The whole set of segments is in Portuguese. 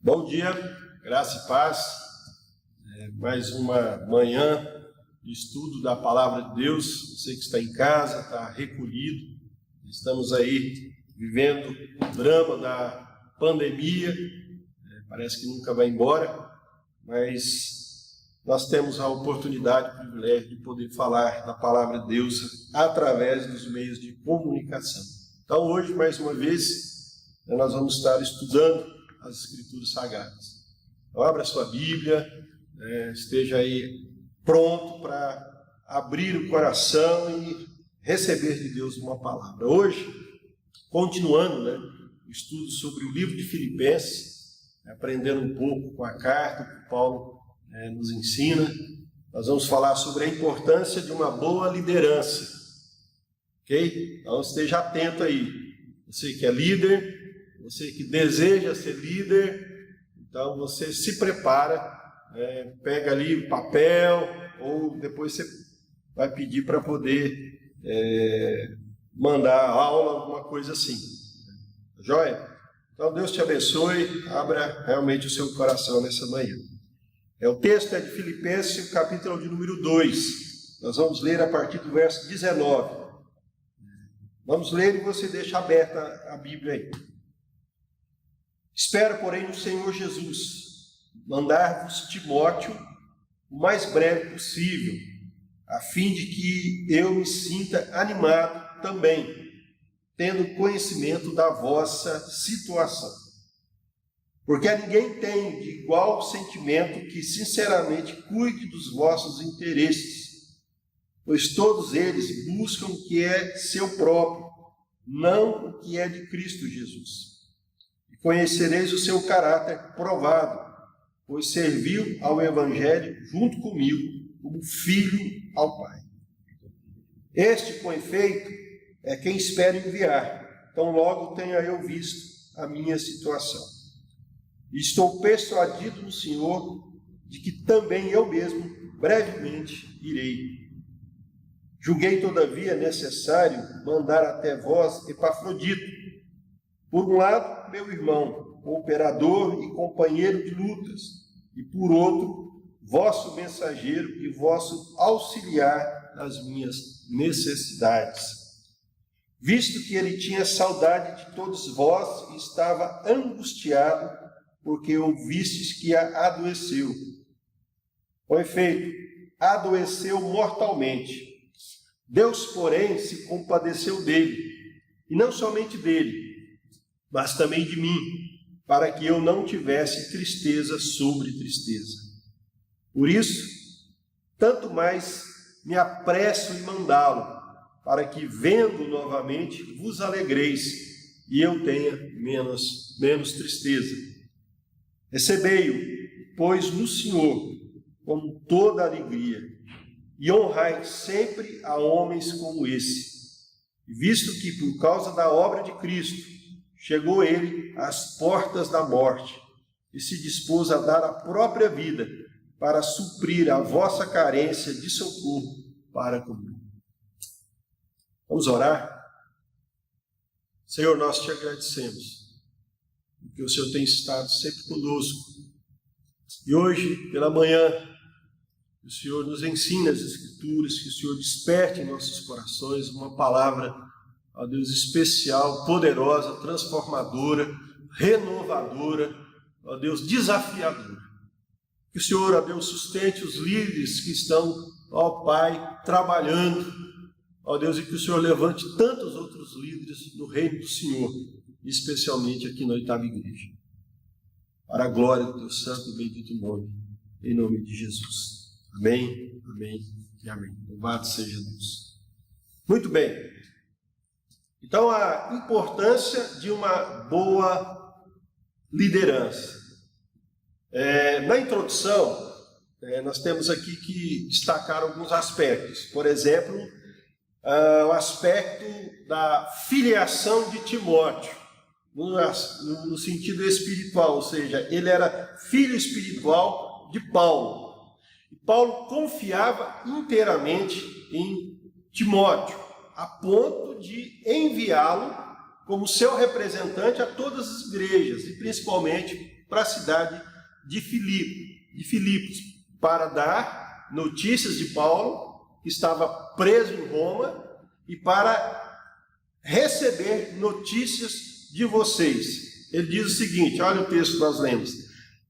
Bom dia, graça e paz. Mais uma manhã de estudo da Palavra de Deus. Você que está em casa, está recolhido. Estamos aí vivendo o drama da pandemia. Parece que nunca vai embora, mas nós temos a oportunidade, o privilégio de poder falar da Palavra de Deus através dos meios de comunicação. Então hoje, mais uma vez, nós vamos estar estudando as Escrituras Sagradas. Então, abra a sua Bíblia, esteja aí pronto para abrir o coração e receber de Deus uma palavra. Hoje, continuando o estudo sobre o livro de Filipenses, aprendendo um pouco com a carta que Paulo nos ensina, nós vamos falar sobre a importância de uma boa liderança. Ok? Então esteja atento aí. Você que é líder, você que deseja ser líder, então você se prepara, pega ali o papel, ou depois você vai pedir para poder mandar aula, alguma coisa assim. Joia? Então Deus te abençoe, abra realmente o seu coração nessa manhã. O texto é de Filipenses, capítulo de número 2. Nós vamos ler a partir do verso 19. Vamos ler e você deixa aberta a Bíblia aí. Espero, porém, no Senhor Jesus, mandar-vos Timóteo o mais breve possível, a fim de que eu me sinta animado também, tendo conhecimento da vossa situação. Porque a ninguém tem de igual sentimento que sinceramente cuide dos vossos interesses, pois todos eles buscam o que é seu próprio, não o que é de Cristo Jesus. Conhecereis o seu caráter provado, pois serviu ao Evangelho junto comigo, como filho ao Pai. Este, com efeito, é quem espero enviar, tão logo tenha eu visto a minha situação. E estou persuadido no Senhor de que também eu mesmo brevemente irei. Julguei, todavia, necessário mandar até vós Epafrodito, por um lado, meu irmão, cooperador e companheiro de lutas, e por outro, vosso mensageiro e vosso auxiliar nas minhas necessidades. Visto que ele tinha saudade de todos vós e estava angustiado, porque ouvistes que adoeceu. Com efeito, adoeceu mortalmente. Deus, porém, se compadeceu dele, e não somente dele, mas também de mim, para que eu não tivesse tristeza sobre tristeza. Por isso, tanto mais me apresso em mandá-lo, para que, vendo novamente, vos alegreis, e eu tenha menos tristeza. Recebei-o, pois, no Senhor, com toda alegria, e honrai sempre a homens como esse, visto que, por causa da obra de Cristo, chegou ele às portas da morte e se dispôs a dar a própria vida para suprir a vossa carência de socorro para comigo. Vamos orar? Senhor, nós te agradecemos, porque o Senhor tem estado sempre conosco. E hoje, pela manhã, o Senhor nos ensina as Escrituras, que o Senhor desperte em nossos corações uma palavra, ó Deus, especial, poderosa, transformadora, renovadora, ó Deus, desafiadora. Que o Senhor, ó Deus, sustente os líderes que estão, ó Pai, trabalhando, ó Deus, e que o Senhor levante tantos outros líderes no reino do Senhor, especialmente aqui na 8ª Igreja. Para a glória do teu santo e bendito nome, em nome de Jesus. Amém, amém e amém. Louvado seja Deus. Muito bem. Então, a importância de uma boa liderança. Na introdução, nós temos aqui que destacar alguns aspectos. Por exemplo, o aspecto da filiação de Timóteo, no sentido espiritual, ou seja, ele era filho espiritual de Paulo. E Paulo confiava inteiramente em Timóteo, a ponto de enviá-lo como seu representante a todas as igrejas, e principalmente para a cidade de Filipos, para dar notícias de Paulo, que estava preso em Roma, e para receber notícias de vocês. Ele diz o seguinte, olha o texto que nós lemos: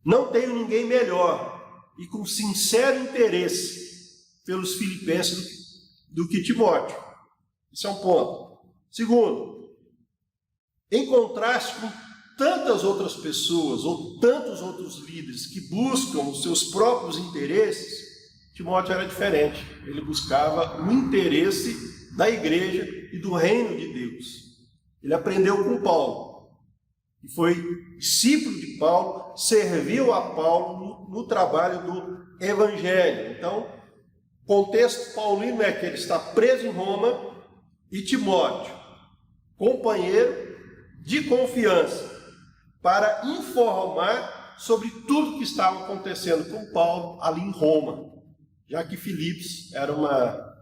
não tenho ninguém melhor e com sincero interesse pelos filipenses do que Timóteo. Esse é um ponto. Segundo, em contraste com tantas outras pessoas ou tantos outros líderes que buscam os seus próprios interesses, Timóteo era diferente. Ele buscava o interesse da igreja e do reino de Deus. Ele aprendeu com Paulo e foi discípulo de Paulo, serviu a Paulo no trabalho do evangelho. Então, o contexto paulino é que ele está preso em Roma e Timóteo, companheiro de confiança, para informar sobre tudo que estava acontecendo com Paulo ali em Roma, já que Filipos era uma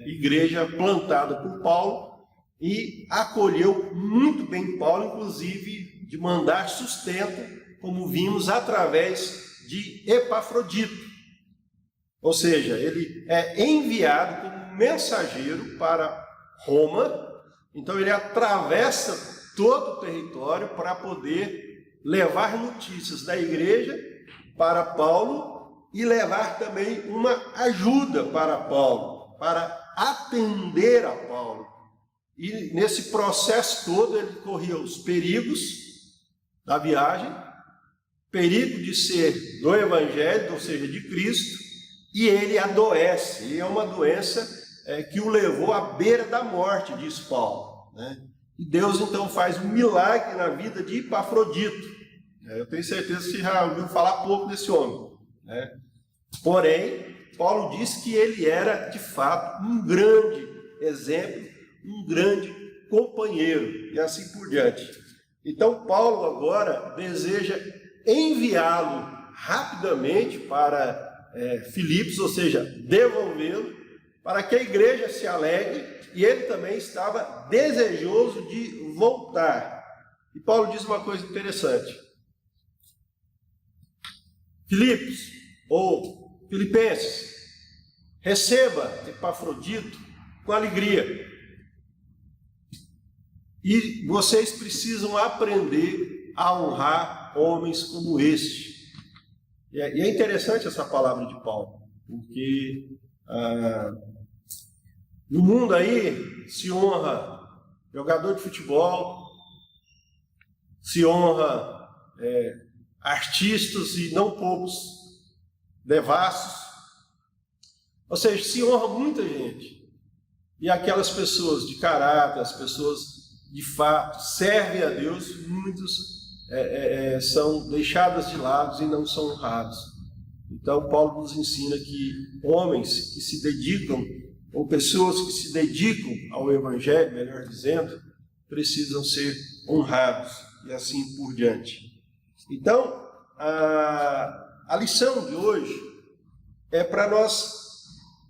igreja plantada por Paulo e acolheu muito bem Paulo, inclusive de mandar sustento, como vimos, através de Epafrodito. Ou seja, ele é enviado como mensageiro para Roma, então ele atravessa todo o território para poder levar notícias da igreja para Paulo e levar também uma ajuda para Paulo, para atender a Paulo. E nesse processo todo ele corria os perigos da viagem, perigo de ser do Evangelho, ou seja, de Cristo, e ele adoece, e é uma doença que o levou à beira da morte, diz Paulo, né? E Deus então faz um milagre na vida de Epafrodito. Eu tenho certeza que você já ouviu falar pouco desse homem, né? Porém, Paulo diz que ele era de fato um grande exemplo, um grande companheiro, e assim por diante. Então Paulo agora deseja enviá-lo rapidamente para Filipos, ou seja, devolvê-lo, para que a igreja se alegre, e ele também estava desejoso de voltar. E Paulo diz uma coisa interessante: Filipos, ou Filipenses, receba Epafrodito com alegria. E vocês precisam aprender a honrar homens como este. E é interessante essa palavra de Paulo, porque no mundo aí se honra jogador de futebol, se honra artistas e não poucos devassos, ou seja, se honra muita gente. E aquelas pessoas de caráter, as pessoas de fato servem a Deus, muitos são deixadas de lado e não são honrados. Então Paulo nos ensina que homens que se dedicam, ou pessoas que se dedicam ao Evangelho, melhor dizendo, precisam ser honrados, e assim por diante. Então, a lição de hoje é para nós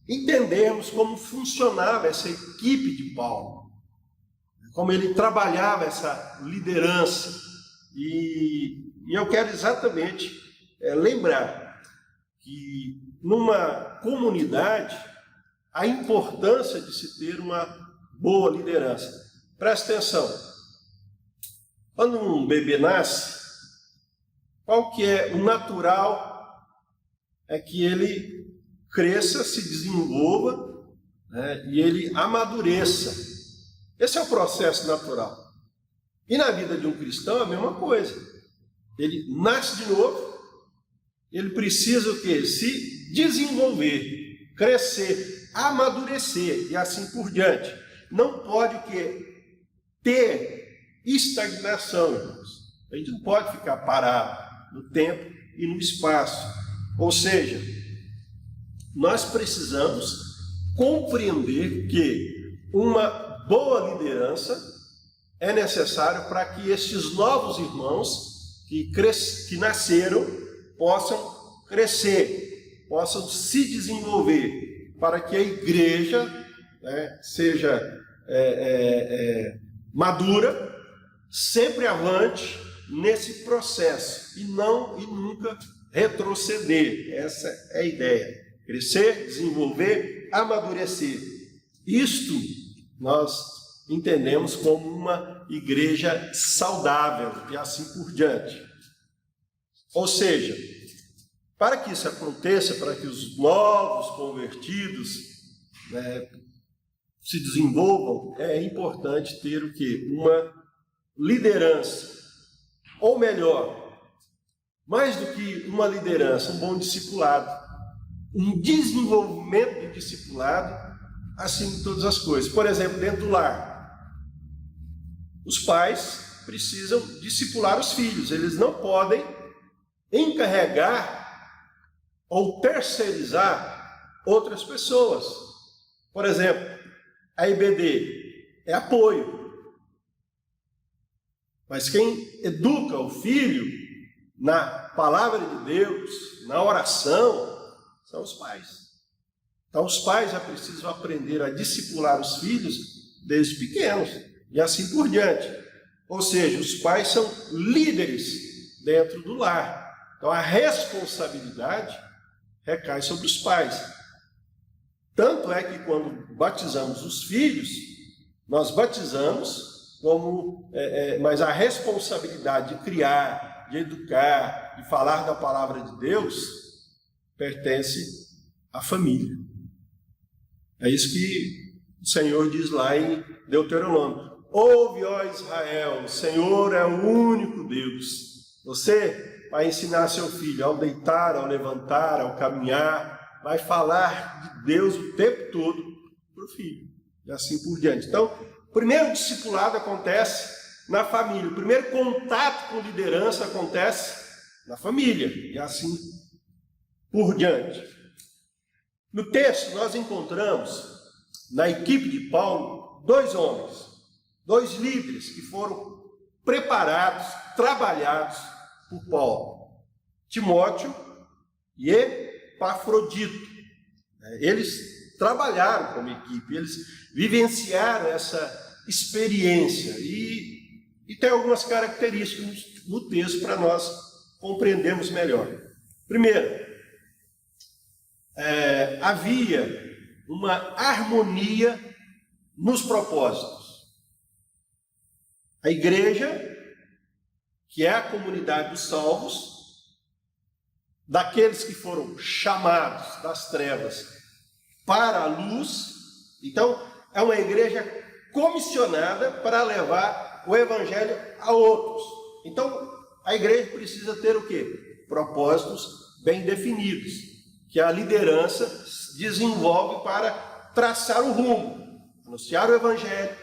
entendermos como funcionava essa equipe de Paulo, como ele trabalhava essa liderança. E eu quero exatamente lembrar que numa comunidade a importância de se ter uma boa liderança. Presta atenção. Quando um bebê nasce, qual que é o natural? É que ele cresça, se desenvolva, né, e ele amadureça. Esse é o processo natural. E na vida de um cristão é a mesma coisa. Ele nasce de novo, ele precisa o quê? Se desenvolver, crescer, amadurecer e assim por diante. Não pode o quê? Ter estagnação, irmãos. A gente não pode ficar parado no tempo e no espaço. Ou seja, nós precisamos compreender que uma boa liderança é necessário para que esses novos irmãos que nasceram possam crescer, possam se desenvolver, para que a igreja seja madura, sempre avante nesse processo e nunca retroceder. Essa é a ideia. Crescer, desenvolver, amadurecer. Isto nós entendemos como uma igreja saudável e assim por diante. Ou seja, para que isso aconteça, para que os novos convertidos se desenvolvam, é importante ter o quê? Uma liderança. Ou melhor, mais do que uma liderança, um bom discipulado. Um desenvolvimento de discipulado acima de todas as coisas. Por exemplo, dentro do lar, os pais precisam discipular os filhos. Eles não podem encarregar ou terceirizar outras pessoas. Por exemplo, a IBD é apoio. Mas quem educa o filho na palavra de Deus, na oração, são os pais. Então os pais já precisam aprender a discipular os filhos desde pequenos e assim por diante. Ou seja, os pais são líderes dentro do lar. Então a responsabilidade recai sobre os pais. Tanto é que quando batizamos os filhos, nós batizamos mas a responsabilidade de criar, de educar, de falar da palavra de Deus, pertence à família. É isso que o Senhor diz lá em Deuteronômio. Ouve, ó Israel, o Senhor é o único Deus. Você vai ensinar seu filho ao deitar, ao levantar, ao caminhar, vai falar de Deus o tempo todo para o filho, e assim por diante. Então, o primeiro discipulado acontece na família, o primeiro contato com liderança acontece na família, e assim por diante. No texto, nós encontramos, na equipe de Paulo, dois homens, dois líderes que foram preparados, trabalhados por Paulo, Timóteo e Epafrodito. Eles trabalharam como equipe, eles vivenciaram essa experiência e tem algumas características no texto para nós compreendermos melhor. Primeiro, havia uma harmonia nos propósitos. A igreja, que é a comunidade dos salvos, daqueles que foram chamados das trevas para a luz, então é uma igreja comissionada para levar o evangelho a outros. Então a igreja precisa ter o quê? Propósitos bem definidos, que a liderança desenvolve para traçar o rumo, anunciar o evangelho,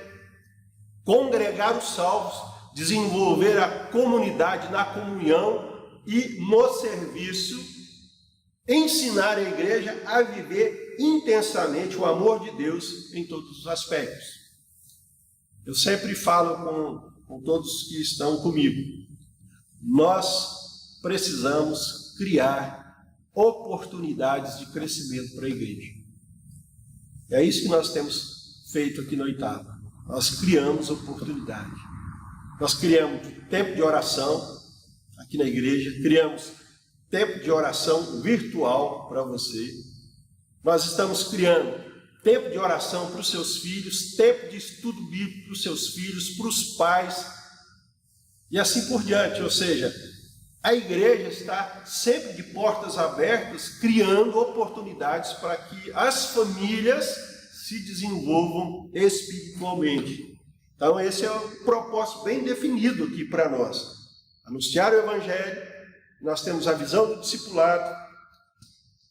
congregar os salvos, desenvolver a comunidade na comunhão e no serviço, ensinar a igreja a viver intensamente o amor de Deus em todos os aspectos. Eu sempre falo com todos que estão comigo, nós precisamos criar oportunidades de crescimento para a igreja. É isso que nós temos feito aqui no Oitava. Nós criamos oportunidade. Nós criamos tempo de oração aqui na igreja, criamos tempo de oração virtual para você. Nós estamos criando tempo de oração para os seus filhos, tempo de estudo bíblico para os seus filhos, para os pais, e assim por diante. Ou seja, a igreja está sempre de portas abertas, criando oportunidades para que as famílias se desenvolvam espiritualmente. Então esse é um propósito bem definido aqui para nós. Anunciar o evangelho, nós temos a visão do discipulado,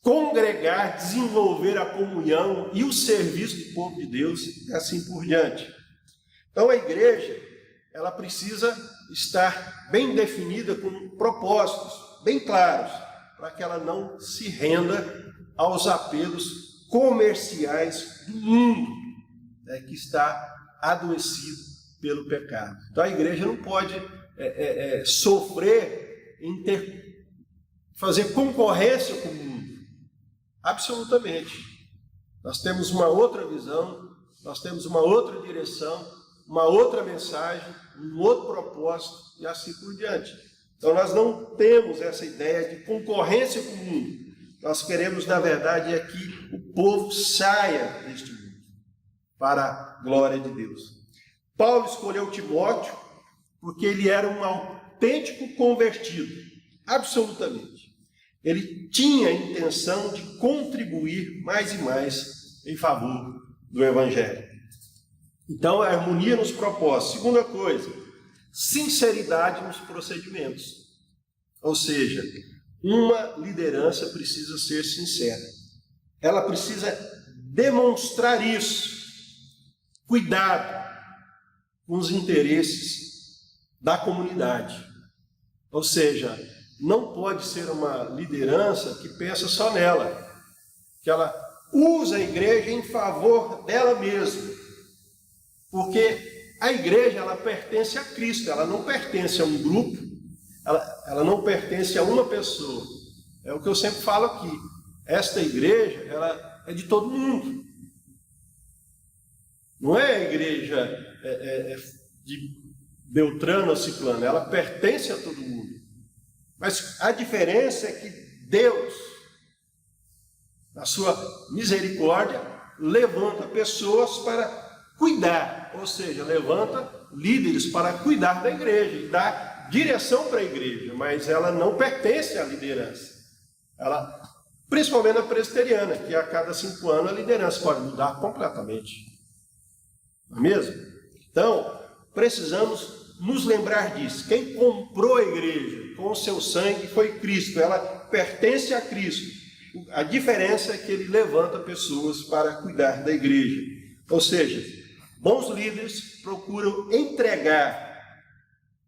congregar, desenvolver a comunhão e o serviço do povo de Deus, e assim por diante. Então a igreja, ela precisa estar bem definida, com propósitos bem claros, para que ela não se renda aos apelos comerciais do mundo, que está adoecido pelo pecado. Então a igreja não pode sofrer em fazer concorrência com o mundo. Absolutamente. Nós temos uma outra visão, nós temos uma outra direção, uma outra mensagem, um outro propósito e assim por diante. Então nós não temos essa ideia de concorrência com o mundo. Nós queremos, na verdade, é que o povo saia deste mundo para a glória de Deus. Paulo escolheu Timóteo porque ele era um autêntico convertido, absolutamente. Ele tinha a intenção de contribuir mais e mais em favor do Evangelho. Então, a harmonia nos propósitos. Segunda coisa, sinceridade nos procedimentos. Ou seja, uma liderança precisa ser sincera. Ela precisa demonstrar isso. Cuidado com os interesses da comunidade. Ou seja, não pode ser uma liderança que pensa só nela, que ela usa a igreja em favor dela mesma. Porque a igreja, ela pertence a Cristo, ela não pertence a um grupo, ela não pertence a uma pessoa. É o que eu sempre falo aqui. Esta igreja, ela é de todo mundo. Não é a igreja de Beltrano ou Ciclano, ela pertence a todo mundo. Mas a diferença é que Deus, na sua misericórdia, levanta pessoas para cuidar, ou seja, levanta líderes para cuidar da igreja e dar direção para a igreja, mas ela não pertence à liderança. Ela, principalmente a presbiteriana, que a cada 5 anos a liderança pode mudar completamente. Não é mesmo? Então, precisamos nos lembrar disso. Quem comprou a igreja com o seu sangue foi Cristo. Ela pertence a Cristo. A diferença é que ele levanta pessoas para cuidar da igreja. Ou seja, bons líderes procuram entregar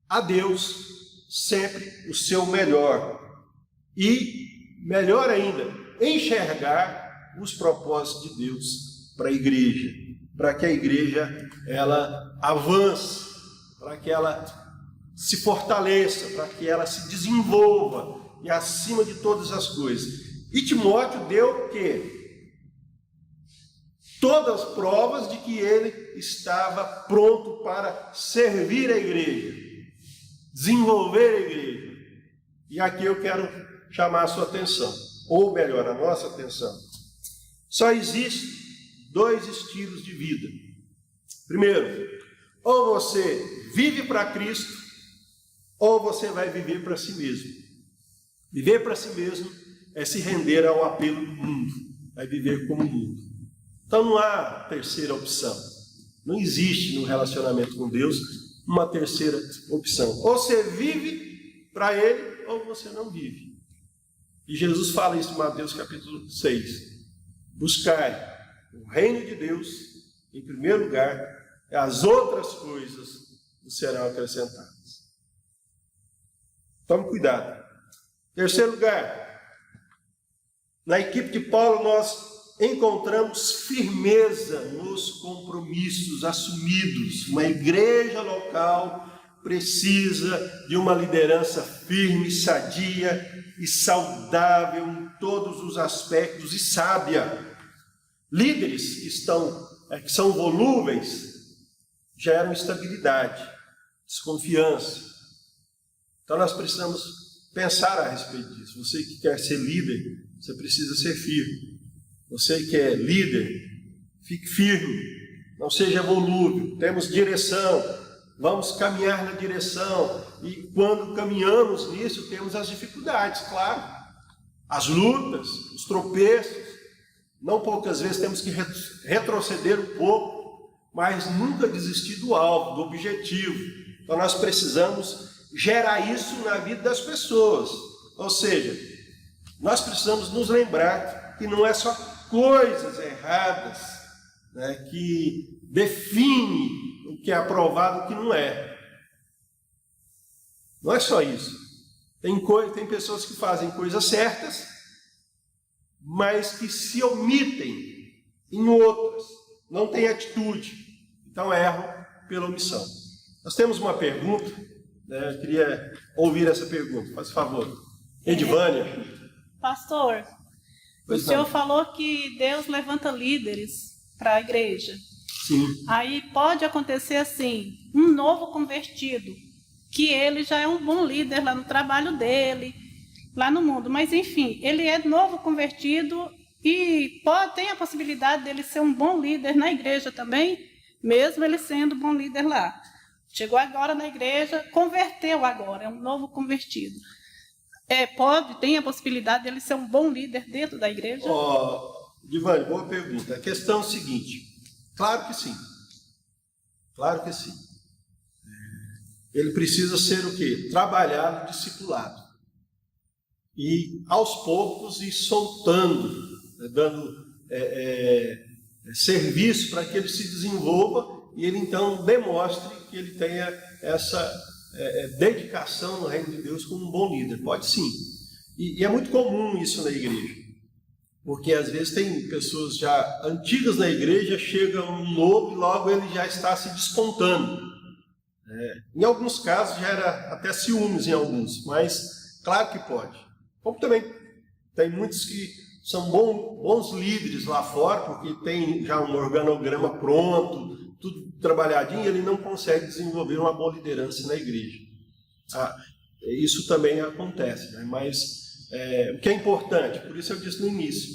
a Deus sempre o seu melhor. E, melhor ainda, enxergar os propósitos de Deus para a igreja. Para que a igreja ela avance, para que ela se fortaleça, para que ela se desenvolva e acima de todas as coisas. E Timóteo deu o quê? Todas as provas de que ele estava pronto para servir a igreja, desenvolver a igreja. E aqui eu quero chamar a sua atenção, ou melhor, a nossa atenção. Só existem 2 estilos de vida. Primeiro, ou você vive para Cristo, ou você vai viver para si mesmo. Viver para si mesmo é se render ao apelo do mundo, é viver como o mundo. Então não há terceira opção. Não existe no relacionamento com Deus uma terceira opção. Ou você vive para Ele, ou você não vive. E Jesus fala isso em Mateus capítulo 6. Buscai o reino de Deus em primeiro lugar, as outras coisas serão acrescentadas. Tome cuidado. Terceiro lugar, na equipe de Paulo nós encontramos firmeza nos compromissos assumidos. Uma igreja local precisa de uma liderança firme, sadia e saudável em todos os aspectos e sábia. Líderes que são volúveis geram estabilidade, desconfiança. Então nós precisamos pensar a respeito disso. Você que quer ser líder, você precisa ser firme. Você que é líder, fique firme, não seja volúvel. Temos direção, vamos caminhar na direção. E quando caminhamos nisso, temos as dificuldades, claro. As lutas, os tropeços. Não poucas vezes temos que retroceder um pouco, mas nunca desistir do alvo, do objetivo. Então nós precisamos gerar isso na vida das pessoas. Ou seja, nós precisamos nos lembrar que não é só coisas erradas, né, que define o que é aprovado e o que não é. Não é só isso. Tem pessoas que fazem coisas certas, mas que se omitem em outras, não têm atitude, então erram pela omissão. Nós temos uma pergunta, né? Eu queria ouvir essa pergunta, faz favor. Edivânia. Pastor, o senhor falou que Deus levanta líderes para a igreja. Sim. Aí pode acontecer assim, um novo convertido, que ele já é um bom líder lá no trabalho dele, lá no mundo, mas enfim, ele é novo convertido e tem a possibilidade dele ser um bom líder na igreja também, mesmo ele sendo bom líder lá. Chegou agora na igreja, converteu agora, é um novo convertido. Tem a possibilidade dele ser um bom líder dentro da igreja? Divane, boa pergunta. A questão é o seguinte, claro que sim. Claro que sim. Ele precisa ser o quê? Trabalhado, discipulado. E aos poucos ir soltando, dando serviço para que ele se desenvolva e ele então demonstre que ele tenha essa dedicação no reino de Deus como um bom líder. Pode sim. E é muito comum isso na igreja. Porque às vezes tem pessoas já antigas na igreja, chega um novo e logo ele já está se despontando. Em alguns casos já era até ciúmes em alguns, mas claro que pode. Como também tem muitos que são bons líderes lá fora, porque tem já um organograma pronto, tudo trabalhadinho, e ele não consegue desenvolver uma boa liderança na igreja. Isso também acontece, né? Mas o que é importante, por isso eu disse no início,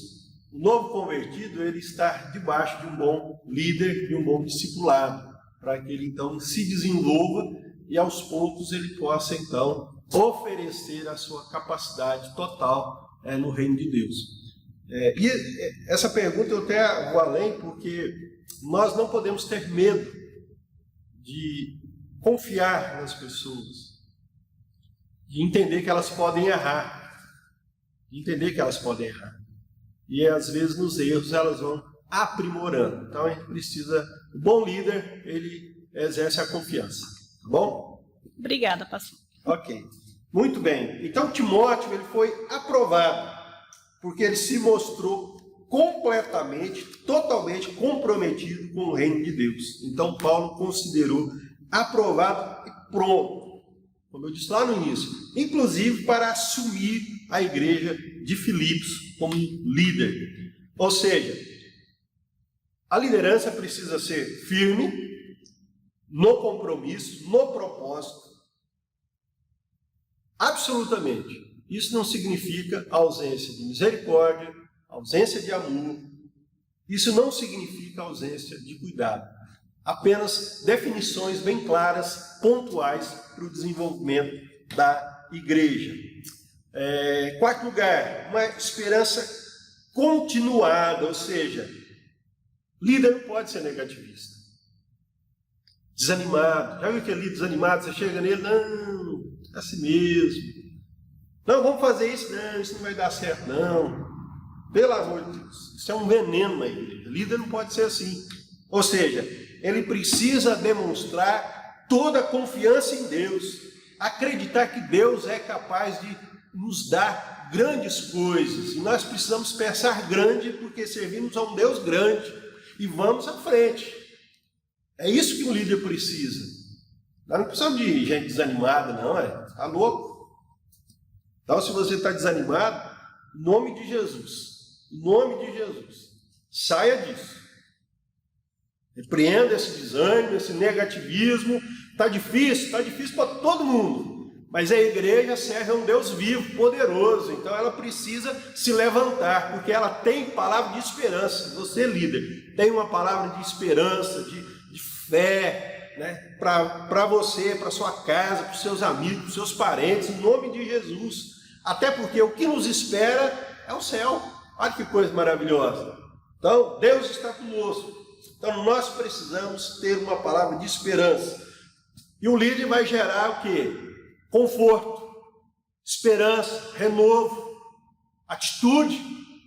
o novo convertido ele está debaixo de um bom líder, de um bom discipulado, para que ele então se desenvolva e aos poucos ele possa então oferecer a sua capacidade total no reino de Deus. E essa pergunta eu até vou além, porque nós não podemos ter medo de confiar nas pessoas, de entender que elas podem errar, e às vezes nos erros elas vão aprimorando. Então a gente precisa, o bom líder, ele exerce a confiança, tá bom? Obrigada, pastor. Ok, muito bem. Então Timóteo ele foi aprovado, porque ele se mostrou completamente, totalmente comprometido com o reino de Deus. Então Paulo considerou aprovado e pronto, como eu disse lá no início, inclusive para assumir a igreja de Filipos como líder. Ou seja, a liderança precisa ser firme no compromisso, no propósito, absolutamente. Isso não significa ausência de misericórdia, ausência de amor. Isso não significa ausência de cuidado. Apenas definições bem claras, pontuais para o desenvolvimento da igreja. Quarto lugar, uma esperança continuada, ou seja, líder não pode ser negativista. Desanimado. Já viu aquele líder desanimado? Você chega nele, não, é assim mesmo. Não, vamos fazer isso, não, isso não vai dar certo, não. Pelo amor de Deus, isso é um veneno na igreja. Líder não pode ser assim. Ou seja, ele precisa demonstrar toda a confiança em Deus, acreditar que Deus é capaz de nos dar grandes coisas. E nós precisamos pensar grande, porque servimos a um Deus grande. E vamos à frente. É isso que um líder precisa. Nós não precisamos de gente desanimada, não, está louco. Então, se você está desanimado, em nome de Jesus, saia disso. Repreenda esse desânimo, esse negativismo. Está difícil para todo mundo. Mas a igreja serve a um Deus vivo, poderoso. Então ela precisa se levantar, porque ela tem palavra de esperança. Você, líder, tem uma palavra de esperança, de fé, né? Para você, para sua casa, para os seus amigos, para os seus parentes, em nome de Jesus. Até porque o que nos espera é o céu. Olha que coisa maravilhosa. Então, Deus está conosco. Então, nós precisamos ter uma palavra de esperança. E o líder vai gerar o quê? Conforto, esperança, renovo, atitude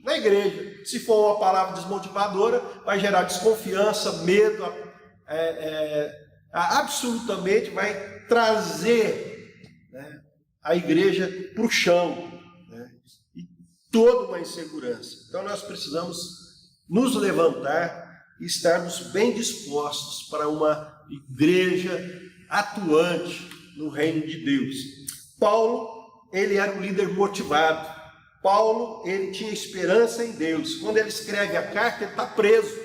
na igreja. Se for uma palavra desmotivadora, vai gerar desconfiança, medo, absolutamente vai trazer, né, a igreja para o chão, né, e toda uma insegurança. Então nós precisamos nos levantar e estarmos bem dispostos para uma igreja atuante no reino de Deus. Paulo, ele era um líder motivado. Paulo, ele tinha esperança em Deus. Quando ele escreve a carta, ele está preso.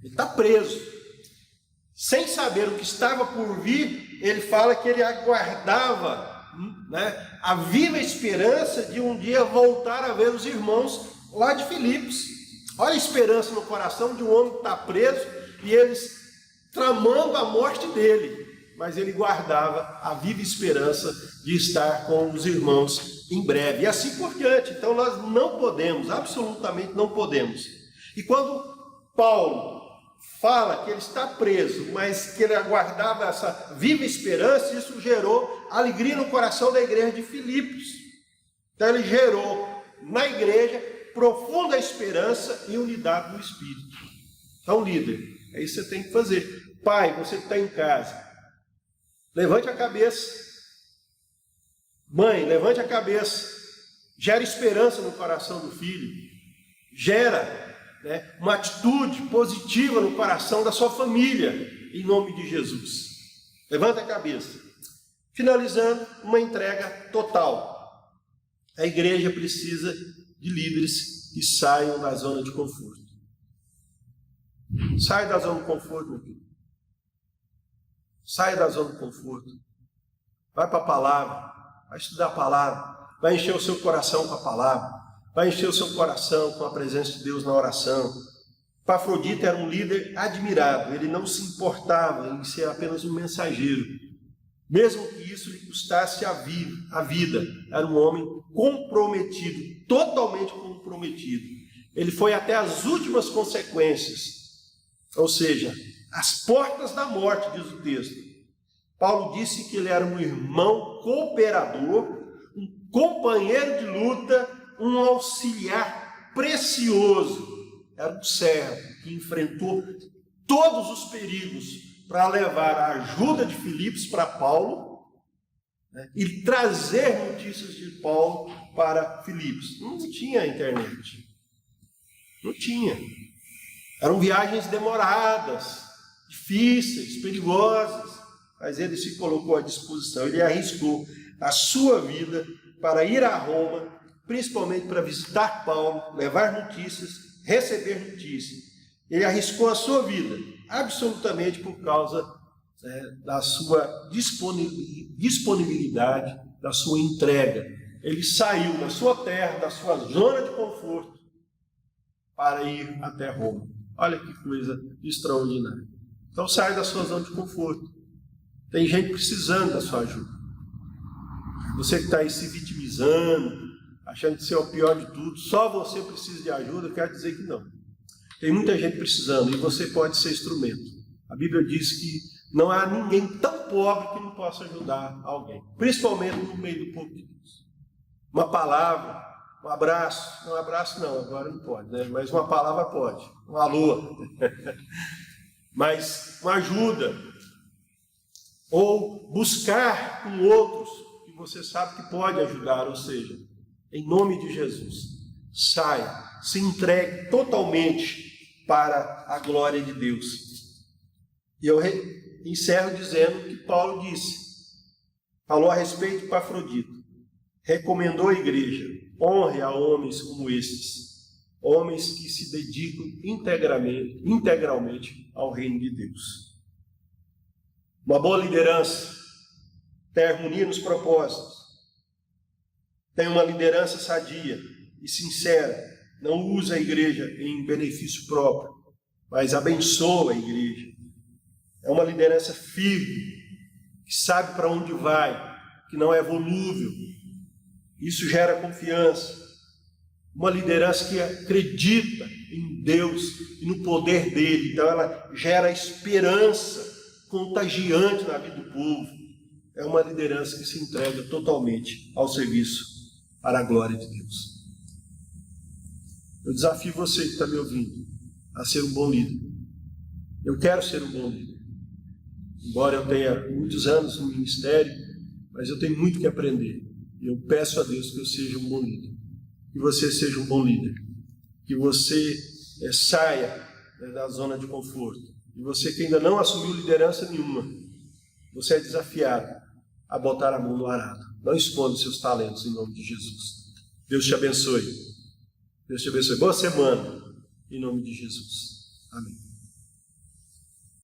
Ele está preso. Sem saber o que estava por vir, ele fala que ele aguardava, né, a viva esperança de um dia voltar a ver os irmãos lá de Filipos. Olha a esperança no coração de um homem que está preso e eles tramando a morte dele. Mas ele guardava a viva esperança de estar com os irmãos em breve. E assim por diante. Então nós não podemos, absolutamente não podemos. E quando Paulo fala que ele está preso, mas que ele aguardava essa viva esperança, isso gerou alegria no coração da igreja de Filipos. Então ele gerou na igreja profunda esperança e unidade do Espírito. Então, líder, é isso que você tem que fazer. Pai, você que está em casa, levante a cabeça. Mãe, levante a cabeça. Gera esperança no coração do filho. Gera, né, uma atitude positiva no coração da sua família, em nome de Jesus. Levanta a cabeça. Finalizando, uma entrega total. A igreja precisa de líderes que saiam da zona de conforto. Sai da zona de conforto, meu filho. Sai da zona de conforto. Vai para a palavra. Vai estudar a palavra. Vai encher o seu coração com a palavra. Vai encher o seu coração com a presença de Deus na oração. Epafrodito era um líder admirado. Ele não se importava em ser apenas um mensageiro. Mesmo que isso lhe custasse a vida. Era um homem comprometido. Totalmente comprometido. Ele foi até as últimas consequências. Ou seja, as portas da morte, diz o texto. Paulo disse que ele era um irmão cooperador, um companheiro de luta, um auxiliar precioso. Era um servo que enfrentou todos os perigos para levar a ajuda de Filipos para Paulo, né, e trazer notícias de Paulo para Filipos. Não tinha internet. Não tinha. Eram viagens demoradas, difíceis, perigosas, mas ele se colocou à disposição, ele arriscou a sua vida para ir a Roma, principalmente para visitar Paulo, levar notícias, receber notícias. Ele arriscou a sua vida, absolutamente por causa da sua disponibilidade, da sua entrega. Ele saiu da sua terra, da sua zona de conforto, para ir até Roma. Olha que coisa extraordinária. Então sai da sua zona de conforto. Tem gente precisando da sua ajuda. Você que está aí se vitimizando, achando que você é o pior de tudo, só você precisa de ajuda, eu quero dizer que não. Tem muita gente precisando e você pode ser instrumento. A Bíblia diz que não há ninguém tão pobre que não possa ajudar alguém, principalmente no meio do povo de Deus. Uma palavra, um abraço, não, abraço não, agora não pode, né? Mas uma palavra pode, um alô, mas uma ajuda, ou buscar com outros que você sabe que pode ajudar, ou seja, em nome de Jesus, saia, se entregue totalmente para a glória de Deus. E eu encerro dizendo que Paulo falou a respeito de Epafrodito, recomendou a igreja, honre a homens como estes, homens que se dedicam integralmente ao reino de Deus. Uma boa liderança tem harmonia nos propósitos, tem uma liderança sadia e sincera, não usa a igreja em benefício próprio, mas abençoa a igreja. É uma liderança firme, que sabe para onde vai, que não é volúvel. Isso gera confiança. Uma liderança que acredita em Deus e no poder dele. Então ela gera esperança contagiante na vida do povo. É uma liderança que se entrega totalmente ao serviço para a glória de Deus. Eu desafio você que está me ouvindo a ser um bom líder. Eu quero ser um bom líder. Embora eu tenha muitos anos no ministério, mas eu tenho muito que aprender. Eu peço a Deus que eu seja um bom líder. Que você seja um bom líder. Que você saia da zona de conforto. E você que ainda não assumiu liderança nenhuma, você é desafiado a botar a mão no arado. Não esconda os seus talentos em nome de Jesus. Deus te abençoe. Deus te abençoe. Boa semana em nome de Jesus. Amém.